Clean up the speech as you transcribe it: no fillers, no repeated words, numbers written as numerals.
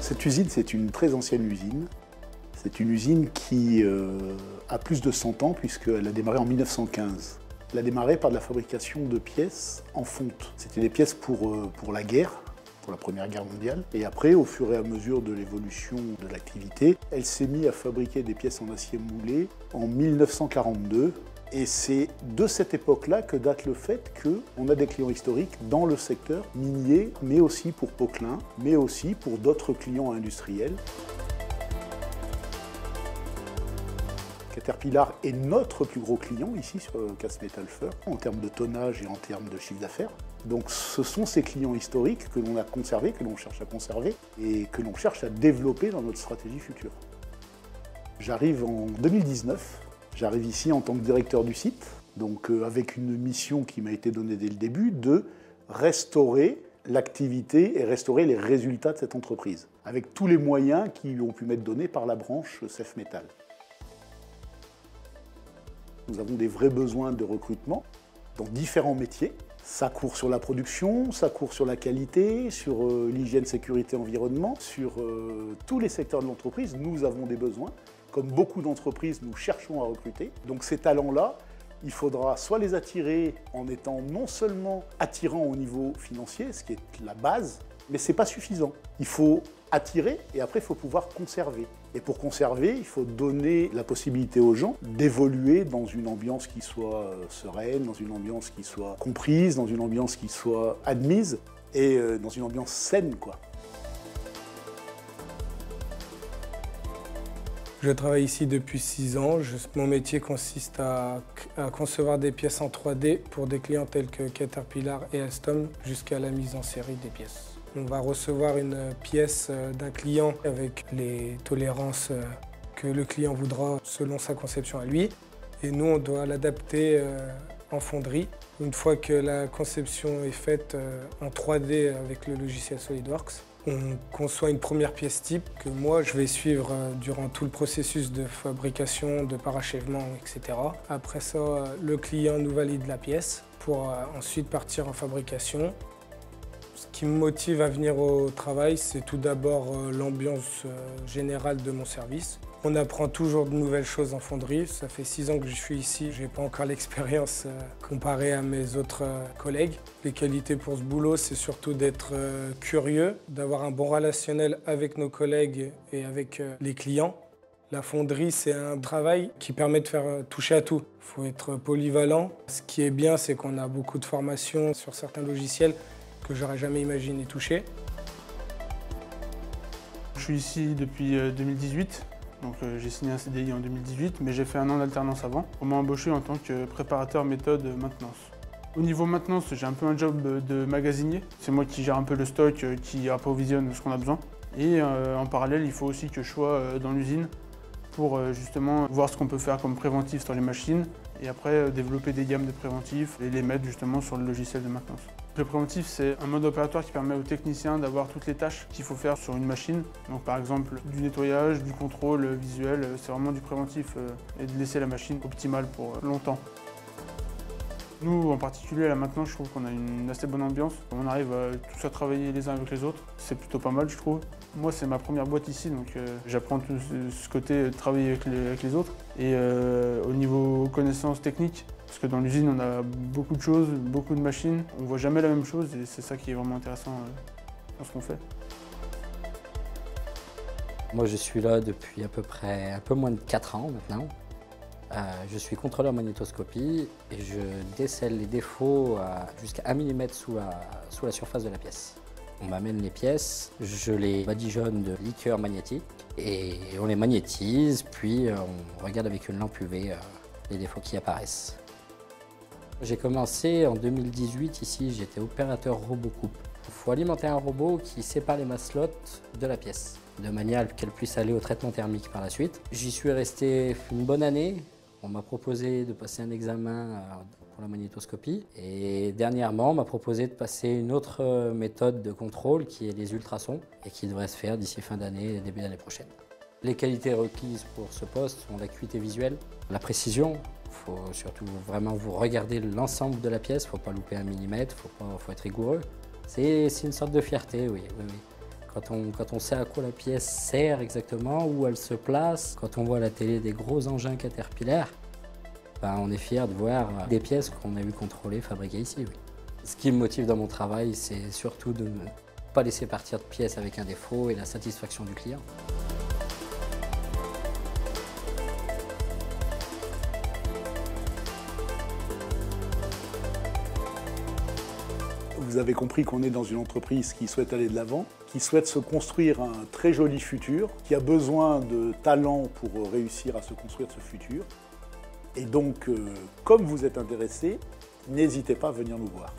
Cette usine, c'est une très ancienne usine. C'est une usine qui a plus de 100 ans puisqu'elle a démarré en 1915. Elle a démarré par de la fabrication de pièces en fonte. C'était des pièces pour la guerre, pour la Première Guerre mondiale. Et après, au fur et à mesure de l'évolution de l'activité, elle s'est mise à fabriquer des pièces en acier moulé en 1942. Et c'est de cette époque-là que date le fait qu'on a des clients historiques dans le secteur minier, mais aussi pour Poquelin, mais aussi pour d'autres clients industriels. Caterpillar est notre plus gros client ici sur Casse Metal-Feur, en termes de tonnage et en termes de chiffre d'affaires. Donc ce sont ces clients historiques que l'on a conservés, que l'on cherche à conserver et que l'on cherche à développer dans notre stratégie future. J'arrive en 2019. J'arrive ici en tant que directeur du site, donc avec une mission qui m'a été donnée dès le début de restaurer l'activité et restaurer les résultats de cette entreprise, avec tous les moyens qui lui ont pu m'être donnés par la branche CEF Metal. Nous avons des vrais besoins de recrutement dans différents métiers. Ça court sur la production, ça court sur la qualité, sur l'hygiène, sécurité, environnement, sur tous les secteurs de l'entreprise. Nous avons des besoins. Comme beaucoup d'entreprises, nous cherchons à recruter. Donc ces talents-là, il faudra soit les attirer en étant non seulement attirants au niveau financier, ce qui est la base, mais ce n'est pas suffisant. Il faut attirer et après il faut pouvoir conserver. Et pour conserver, il faut donner la possibilité aux gens d'évoluer dans une ambiance qui soit sereine, dans une ambiance qui soit comprise, dans une ambiance qui soit admise et dans une ambiance saine, quoi. Je travaille ici depuis 6 ans. Mon métier consiste à concevoir des pièces en 3D pour des clients tels que Caterpillar et Alstom jusqu'à la mise en série des pièces. On va recevoir une pièce d'un client avec les tolérances que le client voudra selon sa conception à lui. Et nous, on doit l'adapter en fonderie. Une fois que la conception est faite en 3D avec le logiciel SolidWorks, on conçoit une première pièce type que moi je vais suivre durant tout le processus de fabrication, de parachèvement, etc. Après ça, le client nous valide la pièce pour ensuite partir en fabrication. Ce qui me motive à venir au travail, c'est tout d'abord l'ambiance générale de mon service. On apprend toujours de nouvelles choses en fonderie. Ça fait 6 ans que je suis ici. Je n'ai pas encore l'expérience comparée à mes autres collègues. Les qualités pour ce boulot, c'est surtout d'être curieux, d'avoir un bon relationnel avec nos collègues et avec les clients. La fonderie, c'est un travail qui permet de faire toucher à tout. Il faut être polyvalent. Ce qui est bien, c'est qu'on a beaucoup de formations sur certains logiciels que j'aurais jamais imaginé toucher. Je suis ici depuis 2018. Donc j'ai signé un CDI en 2018, mais j'ai fait 1 an d'alternance avant. On m'a embauché en tant que préparateur méthode maintenance. Au niveau maintenance, j'ai un peu un job de magasinier. C'est moi qui gère un peu le stock, qui approvisionne ce qu'on a besoin. Et en parallèle, il faut aussi que je sois dans l'usine pour justement voir ce qu'on peut faire comme préventif sur les machines et après développer des gammes de préventifs et les mettre justement sur le logiciel de maintenance. Le préventif, c'est un mode opératoire qui permet aux techniciens d'avoir toutes les tâches qu'il faut faire sur une machine. Donc par exemple du nettoyage, du contrôle visuel, c'est vraiment du préventif et de laisser la machine optimale pour longtemps. Nous, en particulier, là maintenant, je trouve qu'on a une assez bonne ambiance. On arrive tous à travailler les uns avec les autres. C'est plutôt pas mal, je trouve. Moi, c'est ma première boîte ici, donc j'apprends tout ce côté de travailler avec les autres. Et au niveau connaissances techniques, parce que dans l'usine, on a beaucoup de choses, beaucoup de machines. On ne voit jamais la même chose et c'est ça qui est vraiment intéressant dans ce qu'on fait. Moi, je suis là depuis à peu près un peu moins de 4 ans maintenant. Je suis contrôleur magnétoscopie et je décèle les défauts jusqu'à 1 mm sous la surface de la pièce. On m'amène les pièces, je les badigeonne de liqueur magnétique et on les magnétise, puis on regarde avec une lampe UV les défauts qui apparaissent. J'ai commencé en 2018 ici, j'étais opérateur robot coupe. Il faut alimenter un robot qui sépare les maslottes de la pièce, de manière qu'elle puisse aller au traitement thermique par la suite. J'y suis resté une bonne année. On m'a proposé de passer un examen pour la magnétoscopie et dernièrement on m'a proposé de passer une autre méthode de contrôle qui est les ultrasons et qui devrait se faire d'ici fin d'année et début d'année prochaine. Les qualités requises pour ce poste sont l'acuité visuelle, la précision. Il faut surtout vraiment vous regarder l'ensemble de la pièce, il ne faut pas louper 1 mm, il faut être rigoureux. C'est une sorte de fierté, oui. Quand on sait à quoi la pièce sert exactement, où elle se place, quand on voit à la télé des gros engins Caterpillar, on est fier de voir des pièces qu'on a eu contrôler, fabriquées ici. Oui. Ce qui me motive dans mon travail, c'est surtout de ne pas laisser partir de pièces avec un défaut et la satisfaction du client. Vous avez compris qu'on est dans une entreprise qui souhaite aller de l'avant, qui souhaite se construire un très joli futur, qui a besoin de talent pour réussir à se construire ce futur. Et donc, comme vous êtes intéressé, n'hésitez pas à venir nous voir.